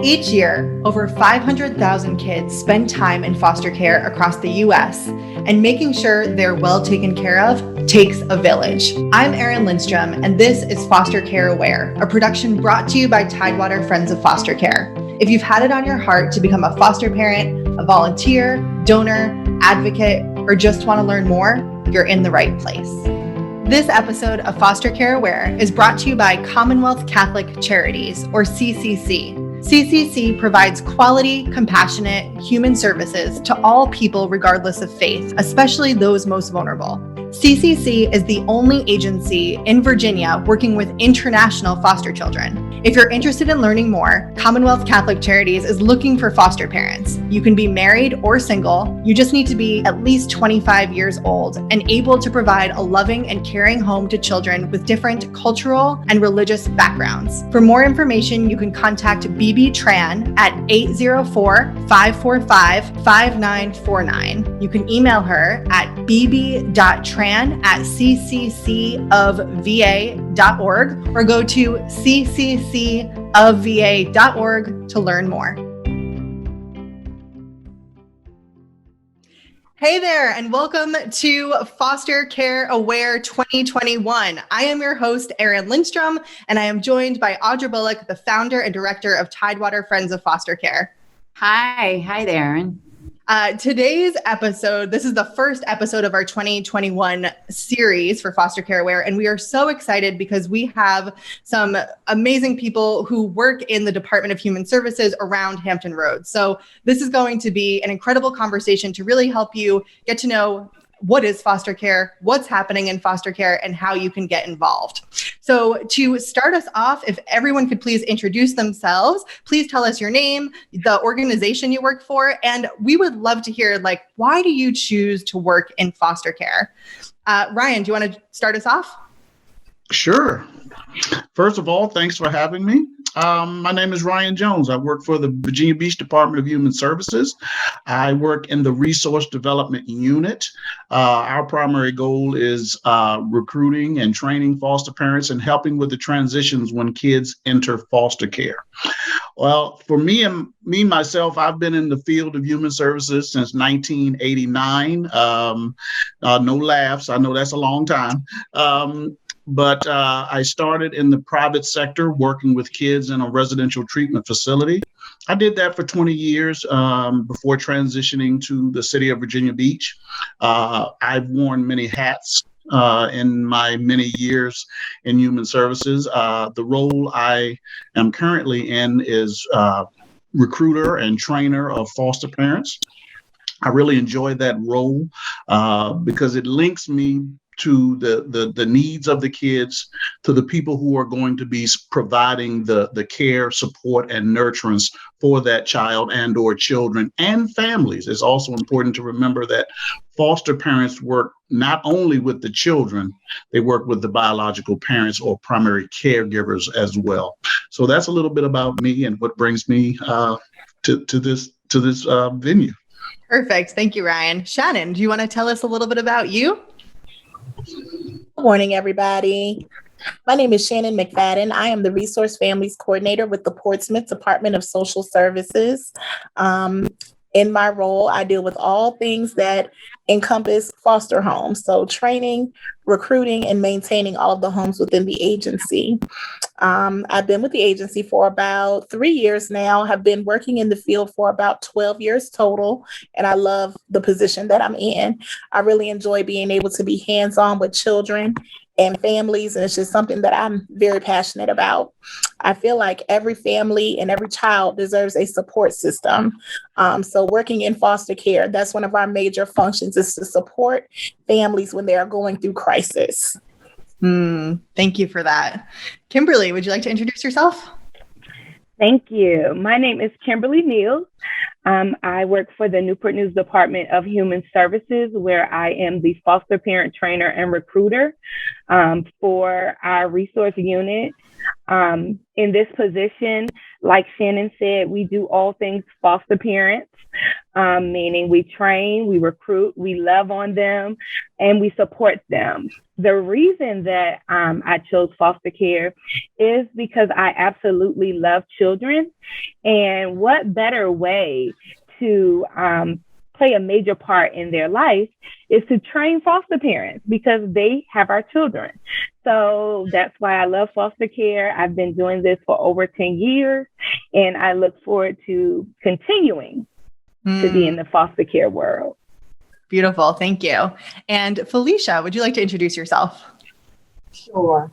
Each year, over 500,000 kids spend time in foster care across the US, and making sure they're well taken care of takes a village. I'm Erin Lindstrom, and this is Foster Care Aware, a production brought to you by Tidewater Friends of Foster Care. If you've had it on your heart to become a foster parent, a volunteer, donor, advocate, or just want to learn more, you're in the right place. This episode of Foster Care Aware is brought to you by Commonwealth Catholic Charities, or CCC. CCC provides quality, compassionate, human services to all people regardless of faith, especially those most vulnerable. CCC is the only agency in Virginia working with international foster children. If you're interested in learning more, Commonwealth Catholic Charities is looking for foster parents. You can be married or single. You just need to be at least 25 years old and able to provide a loving and caring home to children with different cultural and religious backgrounds. For more information, you can contact BB Tran at 804-545-5949. You can email her at bb.tran@cccofva.org or go to cccofva.org to learn more. Hey there, and welcome to Foster Care Aware 2021. I am your host, Erin Lindstrom, and I am joined by Audra Bullock, the founder and director of Tidewater Friends of Foster Care. Hi there, Erin. Today's episode, this is the first episode of our 2021 series for Foster Care Aware, and we are so excited because we have some amazing people who work in the Department of Human Services around Hampton Roads. So this is going to be an incredible conversation to really help you get to know what is foster care, what's happening in foster care, and how you can get involved. So to start us off, if everyone could please introduce themselves, please tell us your name, the organization you work for, and we would love to hear, why do you choose to work in foster care? Ryan, do you want to start us off? Sure. First of all, thanks for having me. My name is Ryan Jones. I work for the Virginia Beach Department of Human Services. I work in the Resource Development Unit. Our primary goal is recruiting and training foster parents and helping with the transitions when kids enter foster care. Well, for myself, I've been in the field of human services since 1989. No laughs. I know that's a long time. But I started in the private sector working with kids in a residential treatment facility. I did that for 20 years before transitioning to the city of Virginia Beach. I've worn many hats in my many years in human services. The role I am currently in is recruiter and trainer of foster parents. I really enjoy that role because it links me to the needs of the kids, to the people who are going to be providing the care, support, and nurturance for that child and or children and families. It's also important to remember that foster parents work not only with the children, they work with the biological parents or primary caregivers as well. So that's a little bit about me and what brings me to this venue. Perfect. Thank you, Ryan. Shannon, do you want to tell us a little bit about you? Good morning, everybody. My name is Shannon McFadden. I am the Resource Families Coordinator with the Portsmouth Department of Social Services. In my role, I deal with all things that encompass foster homes. So training, recruiting, and maintaining all of the homes within the agency. I've been with the agency for about 3 years now, have been working in the field for about 12 years total, and I love the position that I'm in. I really enjoy being able to be hands-on with children and families, and it's just something that I'm very passionate about. I feel like every family and every child deserves a support system. So working in foster care, that's one of our major functions, is to support families when they are going through crisis. Thank you for that. Kimberly, would you like to introduce yourself? Thank you. My name is Kimberly Neal. I work for the Newport News Department of Human Services, where I am the foster parent trainer and recruiter for our resource unit. In this position, Like Shannon said, we do all things foster parents, meaning we train, we recruit, we love on them, and we support them. The reason that I chose foster care is because I absolutely love children. And what better way to play a major part in their life is to train foster parents because they have our children. So that's why I love foster care. I've been doing this for over 10 years, and I look forward to continuing to be in the foster care world. Beautiful. Thank you. And Felicia, would you like to introduce yourself? Sure.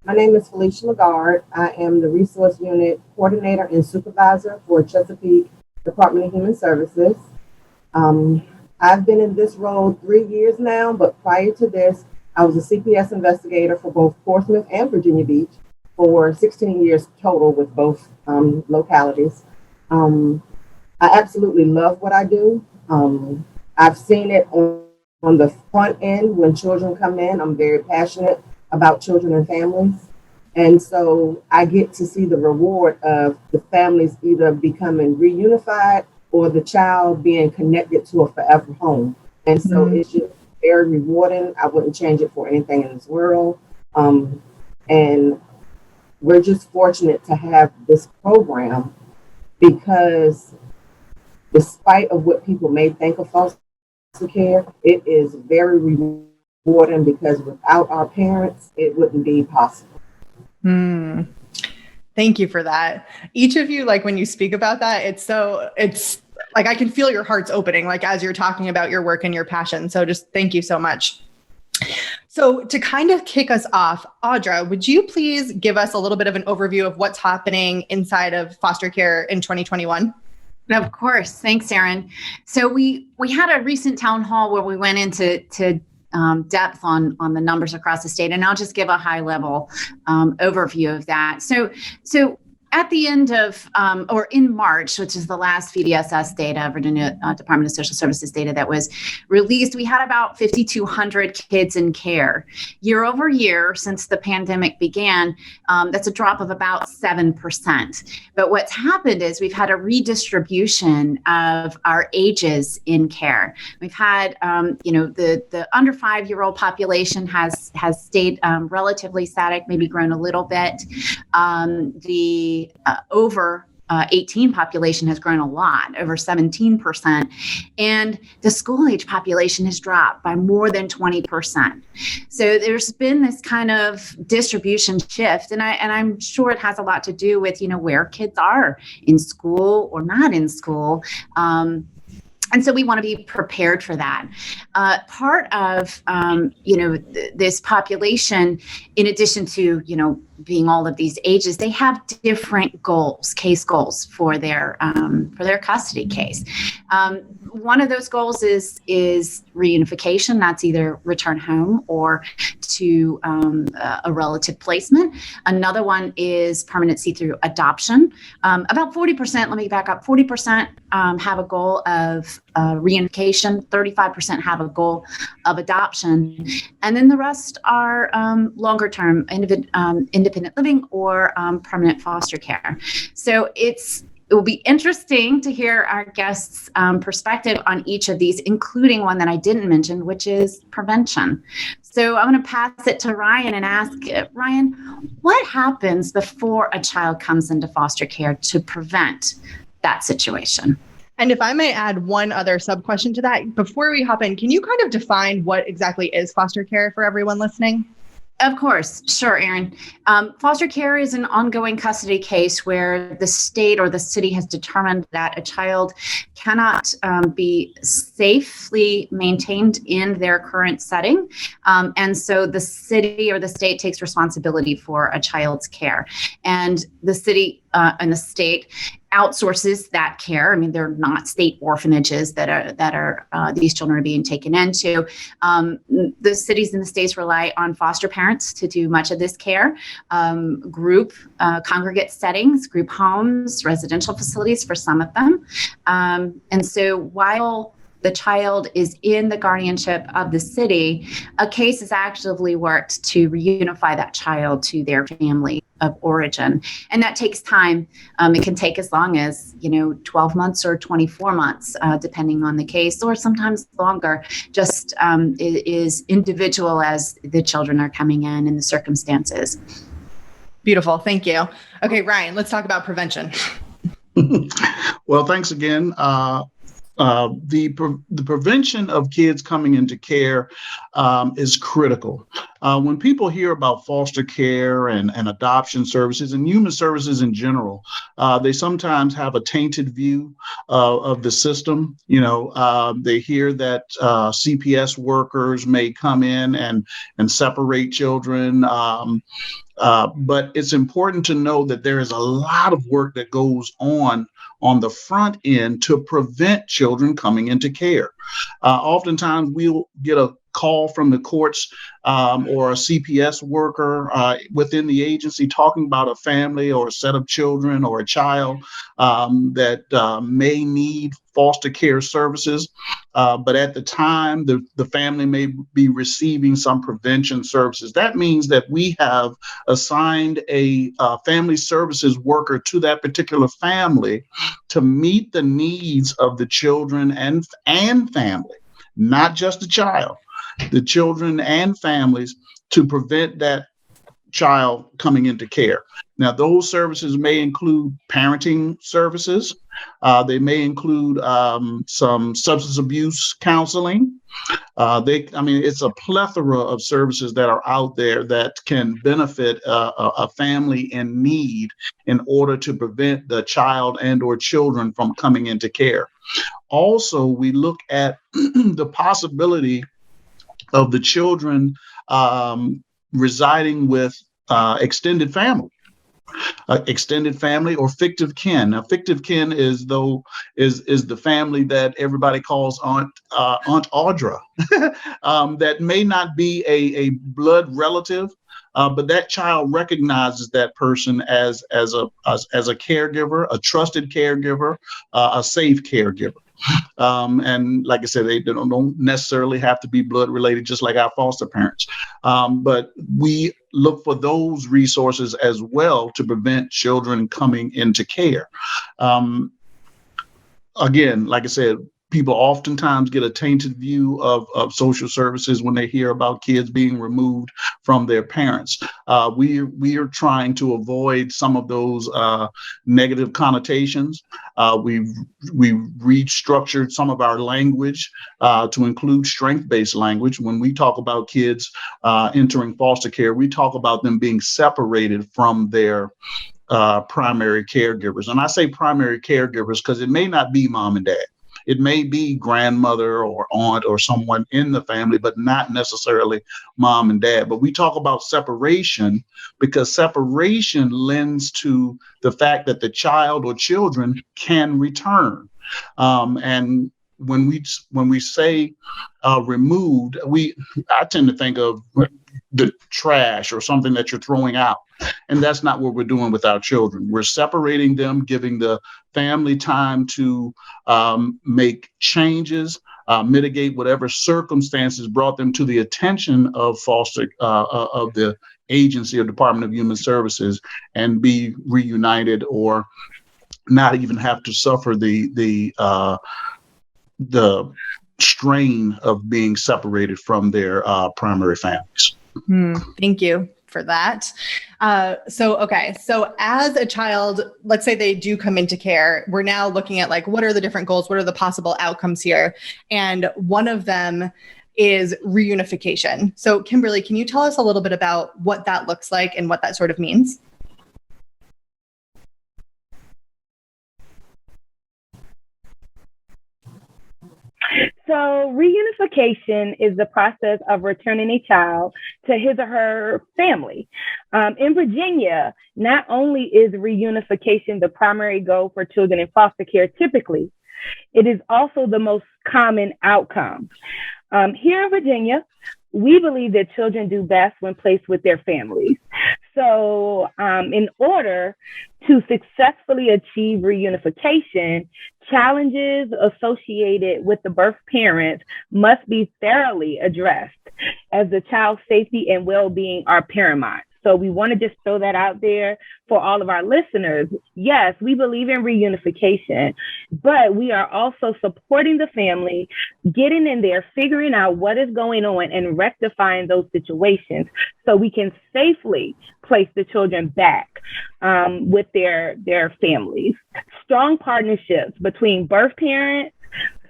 My name is Felicia Lagarde. I am the Resource Unit Coordinator and Supervisor for Chesapeake Department of Human Services. I've been in this role 3 years now, but prior to this, I was a CPS investigator for both Portsmouth and Virginia Beach for 16 years total with both localities. I absolutely love what I do. I've seen it on the front end when children come in. I'm very passionate about children and families. And so I get to see the reward of the families either becoming reunified or the child being connected to a forever home. And so it's just very rewarding. I wouldn't change it for anything in this world. And we're just fortunate to have this program because despite of what people may think of foster care, it is very rewarding because without our parents, it wouldn't be possible. Thank you for that. Each of you, like when you speak about that, it's like I can feel your hearts opening, like as you're talking about your work and your passion. So just thank you so much. So to kind of kick us off, Audra, would you please give us a little bit of an overview of what's happening inside of foster care in 2021? Of course. Thanks, Erin. So we had a recent town hall where we went into depth on the numbers across the state, and I'll just give a high level overview of that. So at the end of, or in March, which is the last VDSS data, Virginia Department of Social Services data that was released, we had about 5,200 kids in care. Year over year, since the pandemic began, that's a drop of about 7%. But what's happened is we've had a redistribution of our ages in care. We've had, the under 5-year-old population has stayed relatively static, maybe grown a little bit. The over 18 population has grown a lot, over 17%. And the school age population has dropped by more than 20%. So there's been this kind of distribution shift. And I'm sure it has a lot to do with, where kids are in school or not in school. And so we want to be prepared for that. Part of, this population, in addition to, being all of these ages, they have different goals, case goals for their custody case. One of those goals is reunification. That's either return home or to a relative placement. Another one is permanency through adoption. About 40%, let me back up, 40% have a goal of reunification, 35% have a goal of adoption, and then the rest are longer term independent living or permanent foster care. So it will be interesting to hear our guests' perspective on each of these, including one that I didn't mention, which is prevention. So I'm going to pass it to Ryan and ask, Ryan, what happens before a child comes into foster care to prevent that situation? And if I may add one other sub-question to that, before we hop in, can you kind of define what exactly is foster care for everyone listening? Of course. Sure, Erin. Foster care is an ongoing custody case where the state or the city has determined that a child cannot be safely maintained in their current setting. And so the city or the state takes responsibility for a child's care. And the city and the state outsources that care. I mean, they're not state orphanages that are these children are being taken into. The cities and the states rely on foster parents to do much of this care. Group congregate settings, group homes, residential facilities for some of them. And so while the child is in the guardianship of the city, a case is actively worked to reunify that child to their family of origin. And that takes time. It can take as long as, 12 months or 24 months, depending on the case, or sometimes longer. Just it is individual as the children are coming in and the circumstances. Beautiful. Thank you. Okay, Ryan, let's talk about prevention. Well, thanks again. The prevention of kids coming into care is critical. When people hear about foster care and adoption services and human services in general, they sometimes have a tainted view of the system. They hear that CPS workers may come in and separate children. But it's important to know that there is a lot of work that goes on the front end to prevent children coming into care. Oftentimes we'll get a call from the courts or a CPS worker within the agency talking about a family or a set of children or a child that may need foster care services. But at the time, the family may be receiving some prevention services. That means that we have assigned a family services worker to that particular family to meet the needs of the children and family, not just the child, the children and families, to prevent that child coming into care. Now, those services may include parenting services. They may include some substance abuse counseling. It's a plethora of services that are out there that can benefit a family in need in order to prevent the child and or children from coming into care. Also, we look at the possibility of the children residing with extended family or fictive kin. Now, fictive kin is the family that everybody calls Aunt Audra, that may not be a blood relative, but that child recognizes that person as a caregiver, a trusted caregiver, a safe caregiver. And like I said, they don't necessarily have to be blood related, just like our foster parents. But we look for those resources as well to prevent children coming into care. Again, like I said, people oftentimes get a tainted view of social services when they hear about kids being removed from their parents. We are trying to avoid some of those negative connotations. We've restructured some of our language to include strength-based language. When we talk about kids entering foster care, we talk about them being separated from their primary caregivers. And I say primary caregivers because it may not be mom and dad. It may be grandmother or aunt or someone in the family, but not necessarily mom and dad. But we talk about separation because separation lends to the fact that the child or children can return. And when we say removed, I tend to think of the trash or something that you're throwing out. And that's not what we're doing with our children. We're separating them, giving the family time to make changes, mitigate whatever circumstances brought them to the attention of of the agency or Department of Human Services, and be reunited or not even have to suffer the strain of being separated from their primary families. Thank you for that. So as a child, let's say they do come into care, we're now looking at what are the different goals? What are the possible outcomes here? And one of them is reunification. So Kimberly, can you tell us a little bit about what that looks like and what that sort of means? So reunification is the process of returning a child to his or her family. In Virginia, not only is reunification the primary goal for children in foster care typically, it is also the most common outcome. Here in Virginia, we believe that children do best when placed with their families. So, in order to successfully achieve reunification, challenges associated with the birth parents must be thoroughly addressed, as the child's safety and well-being are paramount. So we want to just throw that out there for all of our listeners. Yes, we believe in reunification, but we are also supporting the family, getting in there, figuring out what is going on and rectifying those situations so we can safely place the children back with their families. Strong partnerships between birth parents,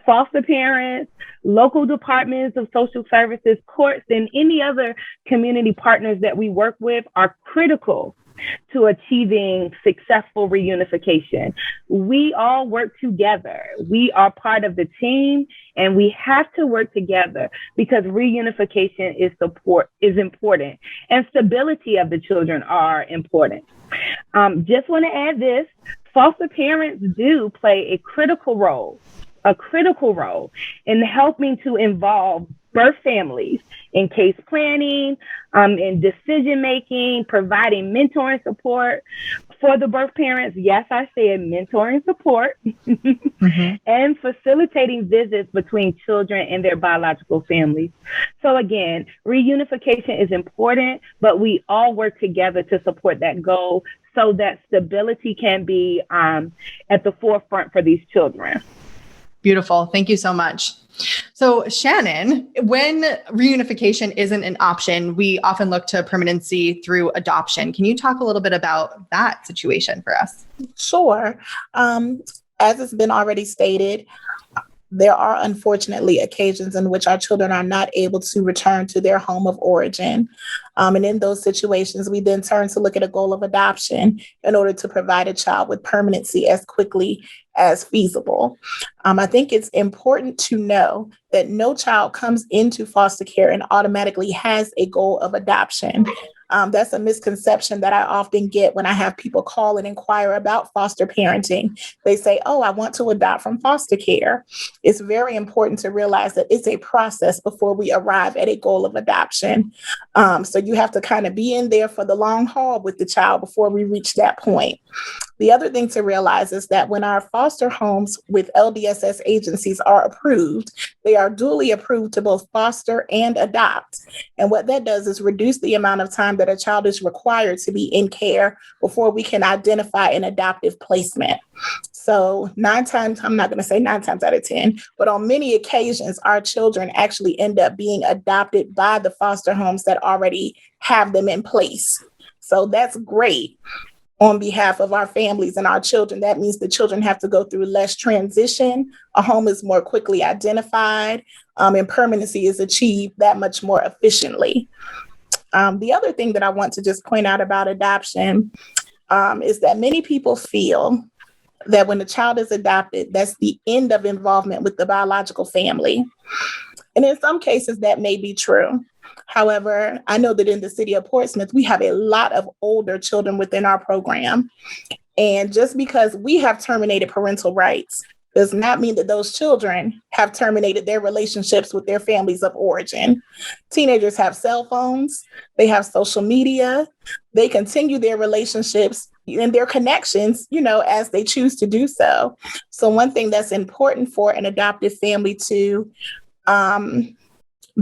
foster parents, local departments of social services, courts, and any other community partners that we work with are critical to achieving successful reunification. We all work together. We are part of the team, and we have to work together because reunification is important, and stability of the children are important. Just want to add this: foster parents do play a critical role in helping to involve birth families in case planning, in decision making, providing mentoring support for the birth parents. Yes, I said mentoring support, and facilitating visits between children and their biological families. So again, reunification is important, but we all work together to support that goal so that stability can be at the forefront for these children. Beautiful. Thank you so much. So Shannon, when reunification isn't an option, we often look to permanency through adoption. Can you talk a little bit about that situation for us? Sure. As it's been already stated, there are unfortunately occasions in which our children are not able to return to their home of origin. And in those situations, we then turn to look at a goal of adoption in order to provide a child with permanency as quickly as feasible. I think it's important to know that no child comes into foster care and automatically has a goal of adoption. That's a misconception that I often get when I have people call and inquire about foster parenting. They say, oh, I want to adopt from foster care. It's very important to realize that it's a process before we arrive at a goal of adoption. So you have to kind of be in there for the long haul with the child before we reach that point. The other thing to realize is that when our foster homes with LDSS agencies are approved, they are duly approved to both foster and adopt. And what that does is reduce the amount of time that a child is required to be in care before we can identify an adoptive placement. So I'm not going to say 9 times out of 10, but on many occasions, our children actually end up being adopted by the foster homes that already have them in place. So that's great. On behalf of our families and our children, that means the children have to go through less transition. A home is more quickly identified, and permanency is achieved that much more efficiently. The other thing that I want to just point out about adoption is that many people feel that when a child is adopted, that's the end of involvement with the biological family. And in some cases, that may be true. However, I know that in the city of Portsmouth, we have a lot of older children within our program. And just because we have terminated parental rights does not mean that those children have terminated their relationships with their families of origin. Teenagers have cell phones, they have social media, they continue their relationships and their connections, as they choose to do so. So one thing that's important for an adoptive family to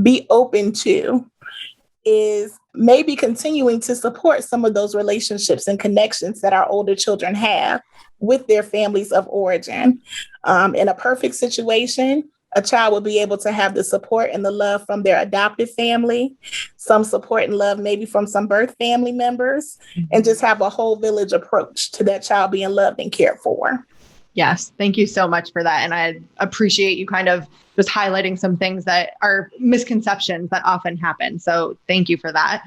be open to is maybe continuing to support some of those relationships and connections that our older children have with their families of origin. In a perfect situation, a child will be able to have the support and the love from their adoptive family, some support and love maybe from some birth family members, and just have a whole village approach to that child being loved and cared for. Yes, thank you so much for that. And I appreciate you kind of just highlighting some things that are misconceptions that often happen. So thank you for that.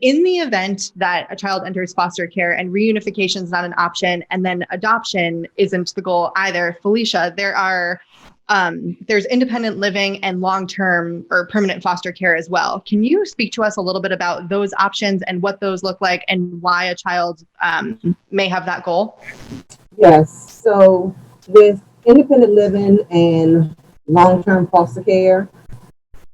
In the event that a child enters foster care and reunification is not an option, and then adoption isn't the goal either, Felicia, there's independent living and long-term or permanent foster care as well. Can you speak to us a little bit about those options and what those look like and why a child may have that goal? Yes. So with independent living and long-term foster care,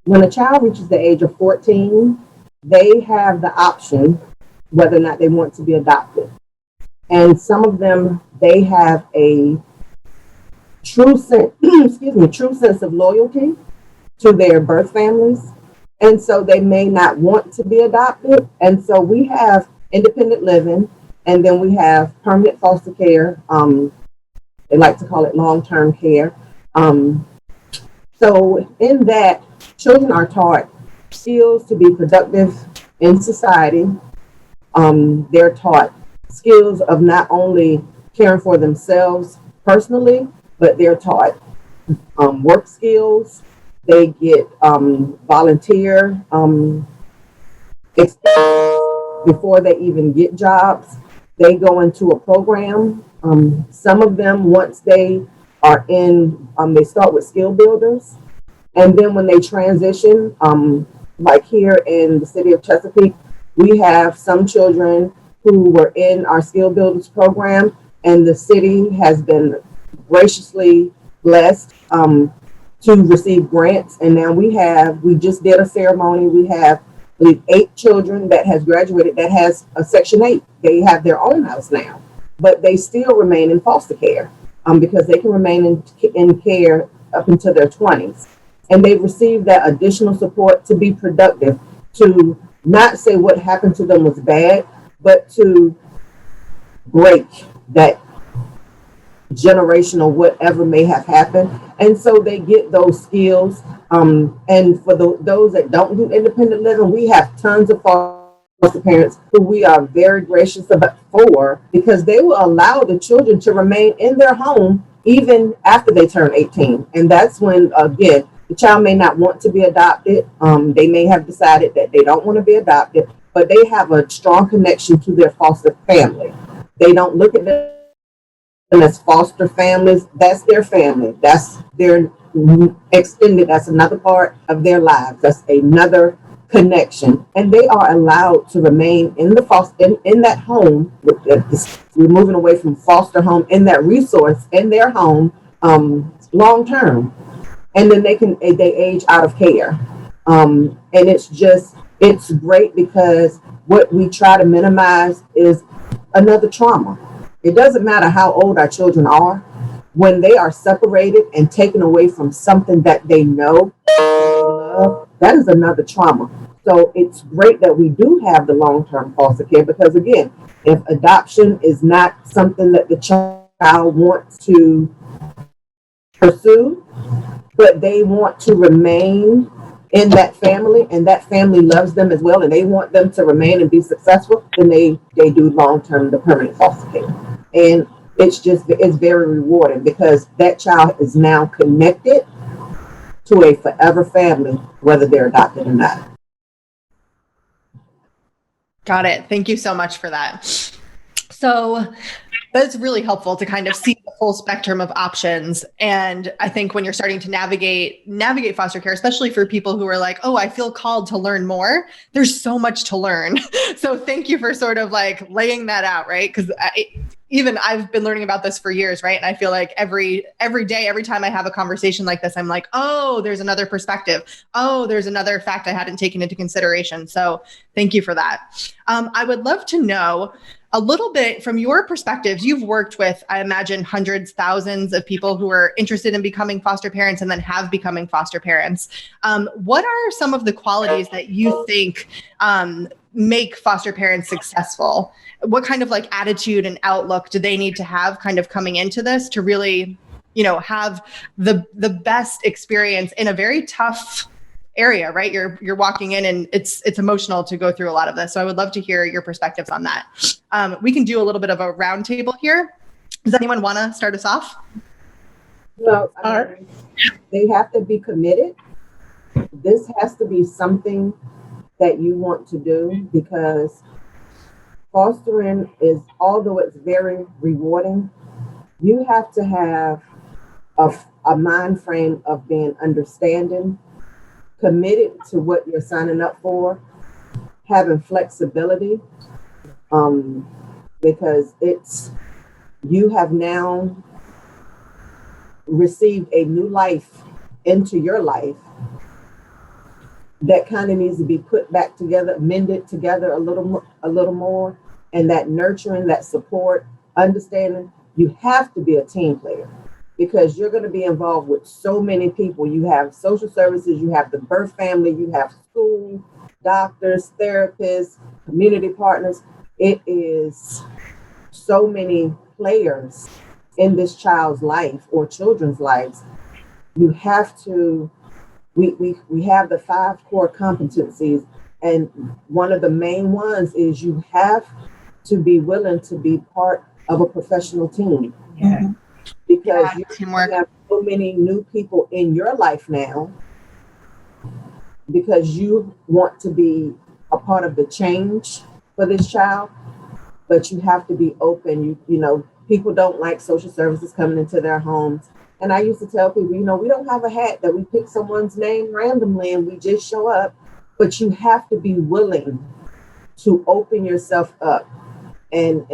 when a child reaches the age of 14, they have the option whether or not they want to be adopted. And some of them, they have a true sense, true sense of loyalty to their birth families. And so they may not want to be adopted. And so we have independent living, and then we have permanent foster care. They like to call it long-term care. So in that, children are taught skills to be productive in society. They're taught skills of not only caring for themselves personally, but they're taught work skills. They get volunteer experience before they even get jobs. They go into a program. Some of them, once they are in, they start with skill builders. And then when they transition, like here in the city of Chesapeake, we have some children who were in our skill builders program, and the city has been graciously blessed to receive grants. And now we just did a ceremony. We have, I believe, 8 children that has graduated that has a Section 8. They have their own house now, but they still remain in foster care because they can remain in care up until their 20s. And they've received that additional support to be productive, to not say what happened to them was bad, but to break that generational whatever may have happened. And so they get those skills. And for those that don't do independent living, we have tons of foster parents who we are very gracious about for, because they will allow the children to remain in their home even after they turn 18. And that's when, again, the child may not want to be adopted. They may have decided that they don't want to be adopted, but they have a strong connection to their foster family. They don't look at them as foster families. That's their family. That's their extended. That's another part of their lives. That's another connection. And they are allowed to remain in the foster in that home. We're moving away from foster home, in that resource in their home long term. And then they age out of care. And it's great, because what we try to minimize is another trauma. It doesn't matter how old our children are. When they are separated and taken away from something that they know, they love, that is another trauma. So it's great that we do have the long-term foster care, because again, if adoption is not something that the child wants to pursue, but they want to remain in that family, and that family loves them as well, and they want them to remain and be successful, then they do long-term, the permanent foster care. And it's very rewarding, because that child is now connected to a forever family, whether they're adopted or not. Got it. Thank you so much for that. So that's really helpful to kind of see the full spectrum of options. And I think when you're starting to navigate foster care, especially for people who are like, oh, I feel called to learn more, there's so much to learn. So thank you for sort of like laying that out, right? Because even I've been learning about this for years, right? And I feel like every day, every time I have a conversation like this, I'm like, oh, there's another perspective. Oh, there's another fact I hadn't taken into consideration. So thank you for that. I would love to know a little bit from your perspective. You've worked with, I imagine, hundreds, thousands of people who are interested in becoming foster parents and then have becoming foster parents. What are some of the qualities that you think make foster parents successful? What kind of like attitude and outlook do they need to have kind of coming into this to really, have the best experience in a very tough area, right? You're walking in, and it's emotional to go through a lot of this. So I would love to hear your perspectives on that. We can do a little bit of a round table here. Does anyone want to start us off? Well, they have to be committed. This has to be something that you want to do, because fostering is, although it's very rewarding, you have to have a mind frame of being understanding, committed to what you're signing up for, having flexibility, because you have now received a new life into your life, that kind of needs to be put back together, mended together a little more, and that nurturing, that support, understanding. You have to be a team player because you're going to be involved with so many people. You have social services, you have the birth family, you have school, doctors, therapists, community partners. It is so many players in this child's life or children's lives. You have to, we have the 5 core competencies, and one of the main ones is you have to be willing to be part of a professional team. Yeah. Because you Teamwork. have so many new people in your life now because you want to be a part of the change for this child, but you have to be open. You know, people don't like social services coming into their homes. And I used to tell people, you know, we don't have a hat that we pick someone's name randomly and we just show up, but you have to be willing to open yourself up and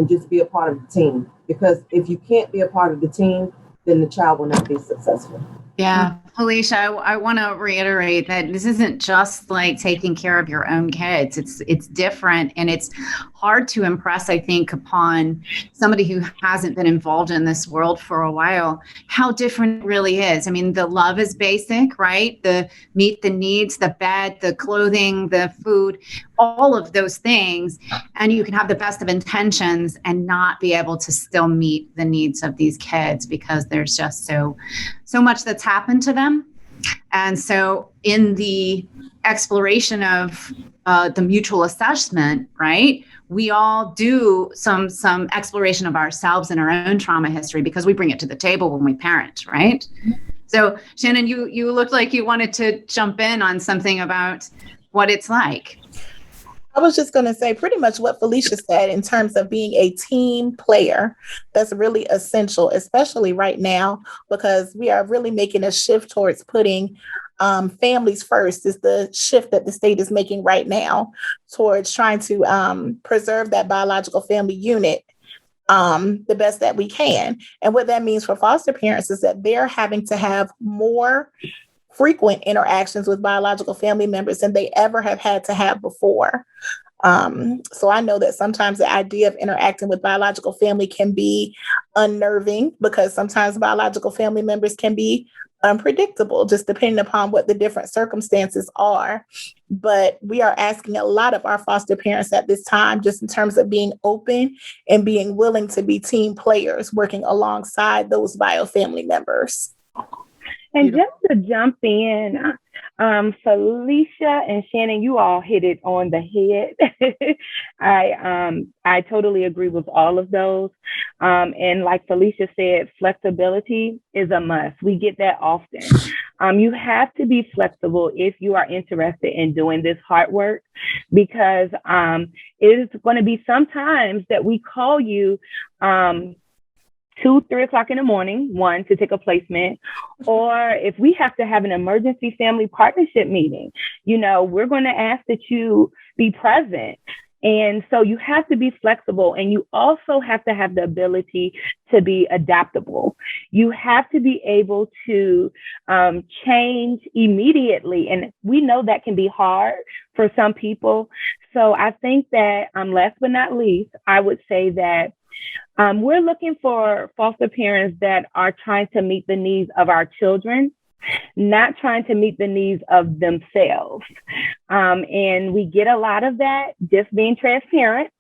just be a part of the team. Because if you can't be a part of the team, then the child will not be successful. Yeah, Felicia, I want to reiterate that this isn't just like taking care of your own kids. It's different, and it's hard to impress, I think, upon somebody who hasn't been involved in this world for a while, how different it really is. I mean, the love is basic, right? The meet the needs, the bed, the clothing, the food, all of those things. And you can have the best of intentions and not be able to still meet the needs of these kids because there's just so much that's happened to them. And so in the exploration of the mutual assessment, right, we all do some exploration of ourselves and our own trauma history because we bring it to the table when we parent, right? So Shannon, you looked like you wanted to jump in on something about what it's like. I was just going to say pretty much what Felicia said in terms of being a team player. That's really essential, especially right now, because we are really making a shift towards putting families first. Is the shift that the state is making right now towards trying to preserve that biological family unit the best that we can. And what that means for foster parents is that they're having to have more frequent interactions with biological family members than they ever have had to have before. So I know that sometimes the idea of interacting with biological family can be unnerving because sometimes biological family members can be unpredictable, just depending upon what the different circumstances are. But we are asking a lot of our foster parents at this time, just in terms of being open and being willing to be team players, working alongside those bio family members. And just to jump in, Felicia and Shannon, you all hit it on the head. I totally agree with all of those. And like Felicia said, flexibility is a must. We get that often. You have to be flexible if you are interested in doing this hard work, because it is going to be sometimes that we call you 2, 3 o'clock in the morning, one, to take a placement, or if we have to have an emergency family partnership meeting, you know, we're going to ask that you be present. And so you have to be flexible, and you also have to have the ability to be adaptable. You have to be able to change immediately. And we know that can be hard for some people. So I think that last but not least, I would say that we're looking for foster parents that are trying to meet the needs of our children, not trying to meet the needs of themselves. And we get a lot of that, just being transparent.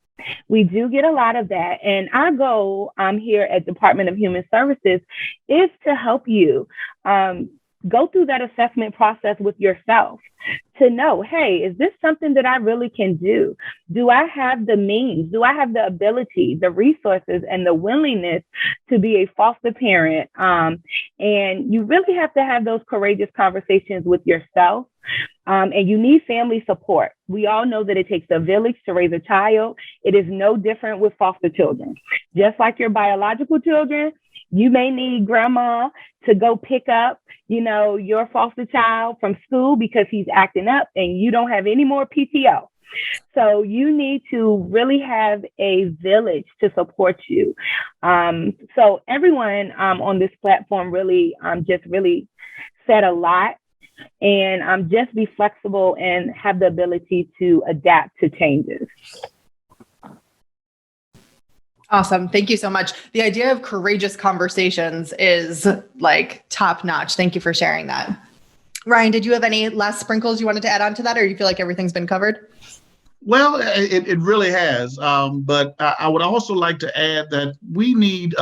We do get a lot of that. And our goal here at Department of Human Services is to help you go through that assessment process with yourself to know, hey, is this something that I really can do? Do I have the means? Do I have the ability, the resources, and the willingness to be a foster parent? And you really have to have those courageous conversations with yourself. And you need family support. We all know that it takes a village to raise a child. It is no different with foster children. Just like your biological children, you may need grandma to go pick up, you know, your foster child from school because he's acting up and you don't have any more PTO. So you need to really have a village to support you. So everyone on this platform really just really said a lot. and just be flexible and have the ability to adapt to changes. Awesome. Thank you so much. The idea of courageous conversations is like top notch. Thank you for sharing that. Ryan, did you have any last sprinkles you wanted to add on to that, or do you feel like everything's been covered? Well, it really has. But I would also like to add that we need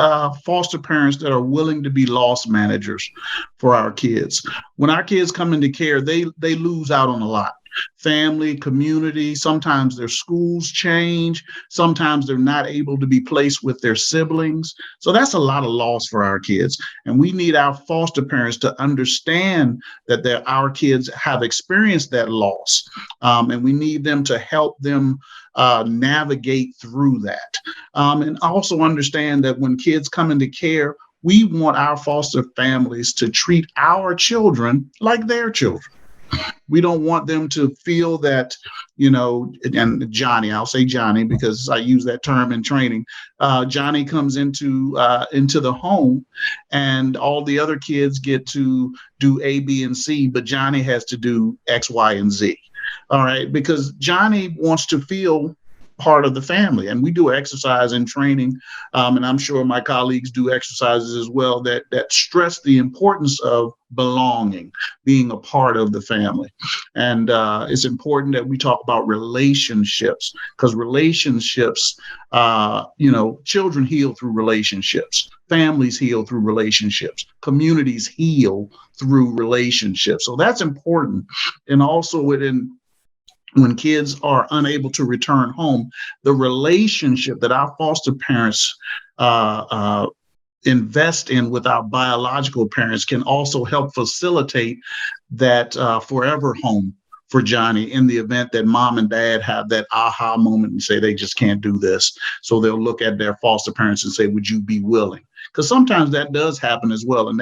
foster parents that are willing to be loss managers for our kids. When our kids come into care, they lose out on a lot. Family, community, sometimes their schools change. Sometimes they're not able to be placed with their siblings. So that's a lot of loss for our kids. And we need our foster parents to understand that our kids have experienced that loss. And we need them to help them navigate through that. And also understand that when kids come into care, we want our foster families to treat our children like their children. We don't want them to feel that, and Johnny, I'll say Johnny because I use that term in training. Johnny comes into the home and all the other kids get to do A, B, and C, but Johnny has to do X, Y, and Z. All right, because Johnny wants to feel part of the family. And we do exercise and training, and I'm sure my colleagues do exercises as well that stress the importance of belonging, being a part of the family. And it's important that we talk about relationships, because relationships, children heal through relationships. Families heal through relationships. Communities heal through relationships. So that's important. And also when kids are unable to return home, the relationship that our foster parents invest in with our biological parents can also help facilitate that forever home for Johnny in the event that mom and dad have that aha moment and say they just can't do this. So they'll look at their foster parents and say, would you be willing? Because sometimes that does happen as well. And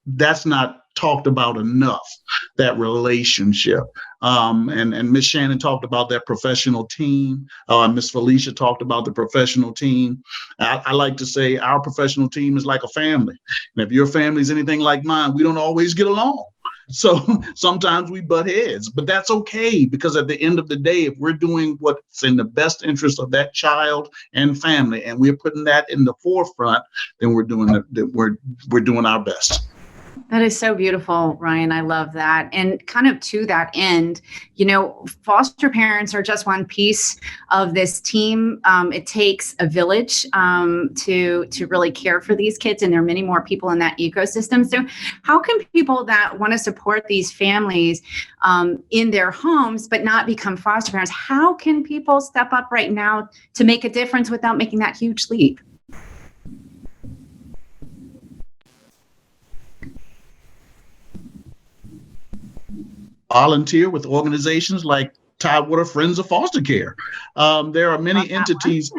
that's not talked about enough, that relationship. And Miss Shannon talked about that professional team. Miss Felicia talked about the professional team. I like to say our professional team is like a family. And if your family is anything like mine, we don't always get along. So sometimes we butt heads, but that's okay, because at the end of the day, if we're doing what's in the best interest of that child and family, and we're putting that in the forefront, then we're doing our best. That is so beautiful, Ryan. I love that. And kind of to that end, foster parents are just one piece of this team. It takes a village to really care for these kids, and there are many more people in that ecosystem. So how can people that want to support these families in their homes but not become foster parents, how can people step up right now to make a difference without making that huge leap? Volunteer with organizations like Tidewater Friends of Foster Care. There are many entities,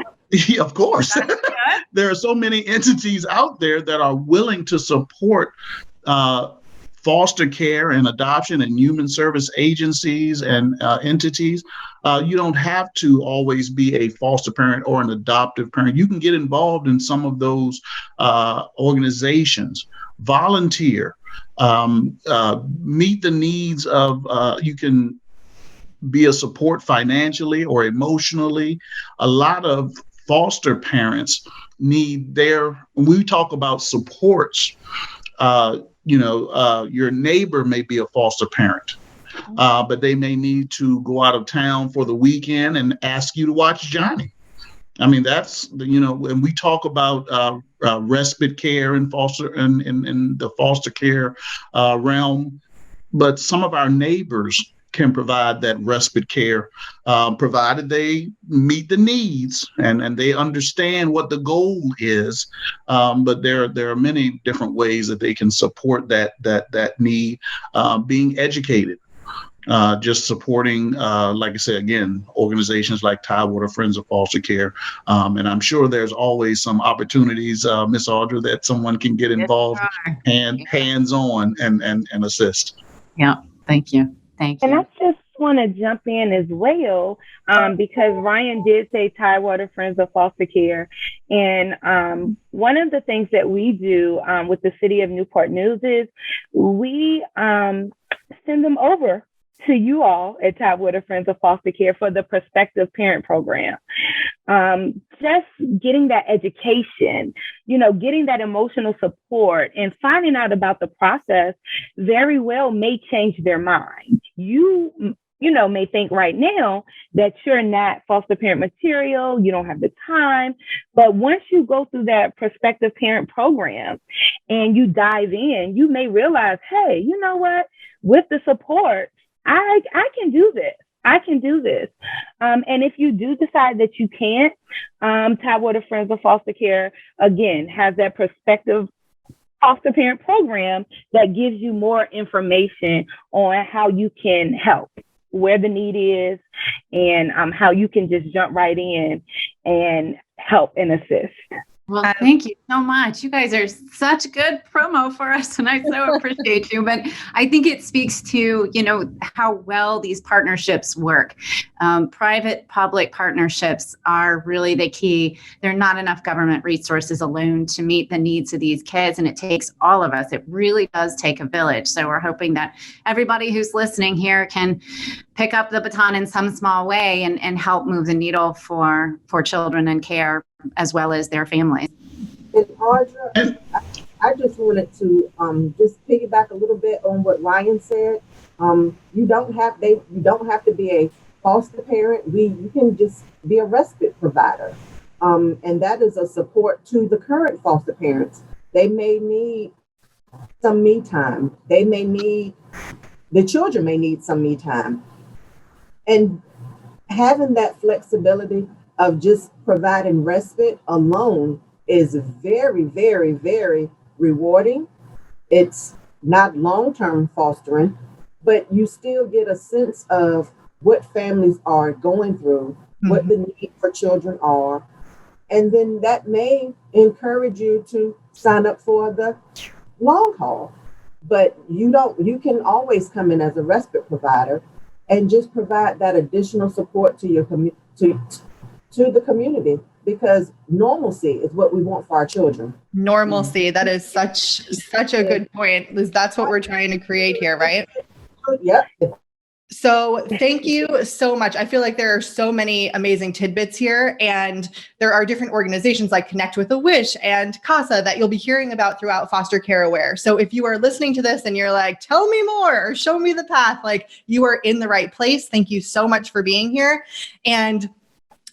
of course. There are so many entities out there that are willing to support foster care and adoption and human service agencies and entities. You don't have to always be a foster parent or an adoptive parent. You can get involved in some of those organizations, volunteer. Meet the needs of, you can be a support financially or emotionally. A lot of foster parents need when we talk about supports, your neighbor may be a foster parent, but they may need to go out of town for the weekend and ask you to watch Johnny. I mean, that's, when we talk about respite care and in the foster care realm, but some of our neighbors can provide that respite care, provided they meet the needs and they understand what the goal is. But there are many different ways that they can support that need, being educated. Just supporting, like I said, again, organizations like Tidewater Friends of Foster Care. And I'm sure there's always some opportunities, Miss Audra, that someone can get involved hands-on and assist. Yeah, thank you. And that's just want to jump in as well, because Ryan did say Tidewater Friends of Foster Care. And one of the things that we do with the City of Newport News is we send them over to you all at Tidewater Friends of Foster Care for the Prospective Parent Program. Just getting that education, getting that emotional support and finding out about the process very well may change their mind. You may think right now that you're not foster parent material, you don't have the time, but once you go through that prospective parent program and you dive in, you may realize, hey, you know what? With the support, I can do this. I can do this. And if you do decide that you can't, Tidewater Friends of Foster Care, again, has that prospective foster parent program that gives you more information on how you can help, where the need is, and how you can just jump right in and help and assist. Well, thank you so much. You guys are such good promo for us, and I so appreciate you. But I think it speaks to, how well these partnerships work. Private-public partnerships are really the key. There are not enough government resources alone to meet the needs of these kids, and it takes all of us. It really does take a village. So we're hoping that everybody who's listening here can pick up the baton in some small way and help move the needle for children and care, as well as their families. And Audra, I just wanted to just piggyback a little bit on what Ryan said. You don't have to be a foster parent. You can just be a respite provider, and that is a support to the current foster parents. They may need some me time. The children may need some me time, and having that flexibility of just providing respite alone is very, very, very rewarding. It's not long-term fostering, but you still get a sense of what families are going through, what the need for children are. And then that may encourage you to sign up for the long haul. But you can always come in as a respite provider and just provide that additional support to your to the community, because normalcy is what we want for our children. Normalcy. That is such a good point, Liz. That's what we're trying to create here, right? Yep. So thank you so much. I feel like there are so many amazing tidbits here, and there are different organizations like Connect with a Wish and CASA that you'll be hearing about throughout Foster Care Aware. So if you are listening to this and you're like, tell me more or show me the path, like, you are in the right place. Thank you so much for being here. And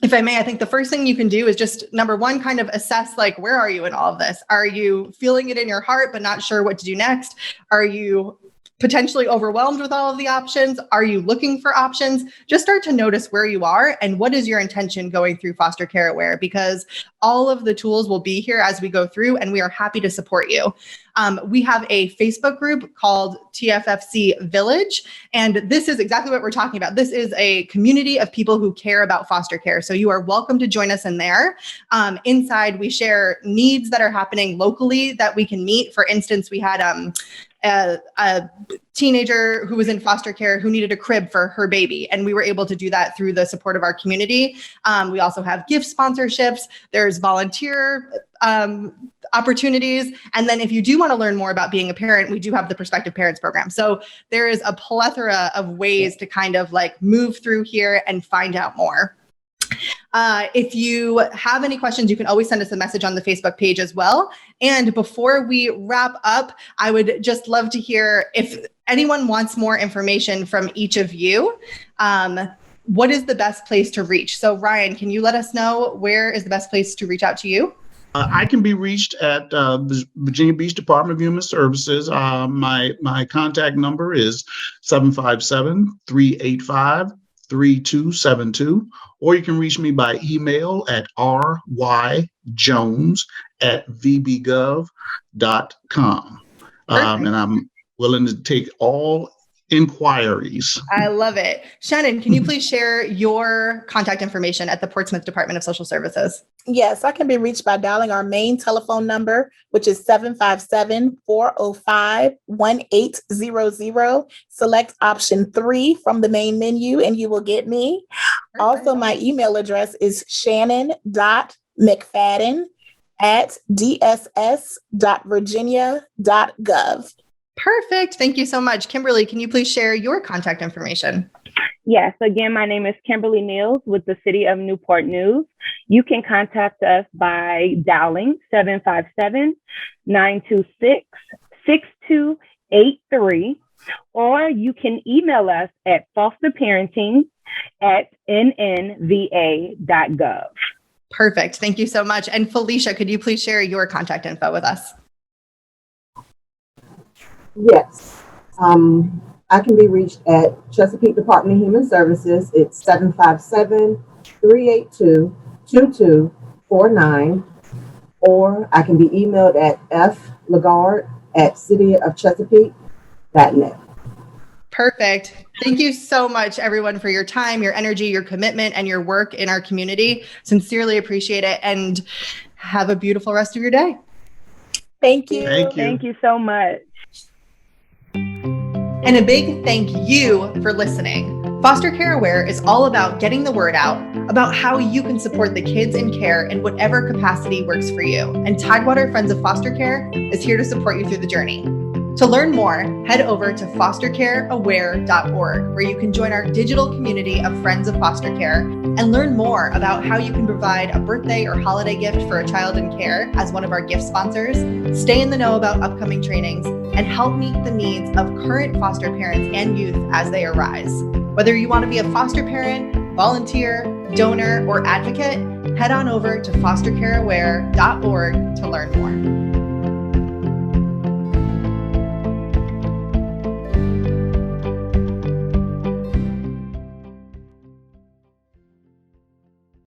if I may, I think the first thing you can do is just, number one, kind of assess, like, where are you in all of this? Are you feeling it in your heart, but not sure what to do next? Are you potentially overwhelmed with all of the options? Are you looking for options? Just start to notice where you are and what is your intention going through Foster Care Aware, because all of the tools will be here as we go through, and we are happy to support you. We have a Facebook group called TFFC Village, and this is exactly what we're talking about. This is a community of people who care about foster care. So you are welcome to join us in there. Inside, we share needs that are happening locally that we can meet. For instance, we had a teenager who was in foster care who needed a crib for her baby, and we were able to do that through the support of our community. We also have gift sponsorships. There's volunteer opportunities. And then if you do want to learn more about being a parent, we do have the Prospective Parents Program. So there is a plethora of ways to kind of like move through here and find out more. If you have any questions, you can always send us a message on the Facebook page as well. And before we wrap up, I would just love to hear if anyone wants more information from each of you. What is the best place to reach? So Ryan, can you let us know where is the best place to reach out to you? I can be reached at the Virginia Beach Department of Human Services. My contact number is 757-385-3272, or you can reach me by email at ryjones@vbgov.com. And I'm willing to take all inquiries. I love it. Shannon, can you please share your contact information at the Portsmouth Department of Social Services? Yes, I can be reached by dialing our main telephone number, which is 757-405-1800. Select option 3 from the main menu and you will get me. Also, my email address is shannon.mcfadden@dss.virginia.gov. Perfect. Thank you so much. Kimberly, can you please share your contact information? Yes, again, my name is Kimberly Mills with the City of Newport News. You can contact us by dialing 757-926-6283, or you can email us at fosterparenting@nnva.gov. Perfect. Thank you so much. And Felicia, could you please share your contact info with us? Yes. I can be reached at Chesapeake Department of Human Services. It's 757-382-2249. Or I can be emailed at flagarde@cityofchesapeake.net. Perfect. Thank you so much, everyone, for your time, your energy, your commitment, and your work in our community. Sincerely appreciate it, and have a beautiful rest of your day. Thank you. Thank you so much. And a big thank you for listening. Foster Care Aware is all about getting the word out about how you can support the kids in care in whatever capacity works for you. And Tidewater Friends of Foster Care is here to support you through the journey. To learn more, head over to fostercareaware.org, where you can join our digital community of Friends of Foster Care and learn more about how you can provide a birthday or holiday gift for a child in care as one of our gift sponsors, stay in the know about upcoming trainings, and help meet the needs of current foster parents and youth as they arise. Whether you want to be a foster parent, volunteer, donor, or advocate, head on over to fostercareaware.org to learn more.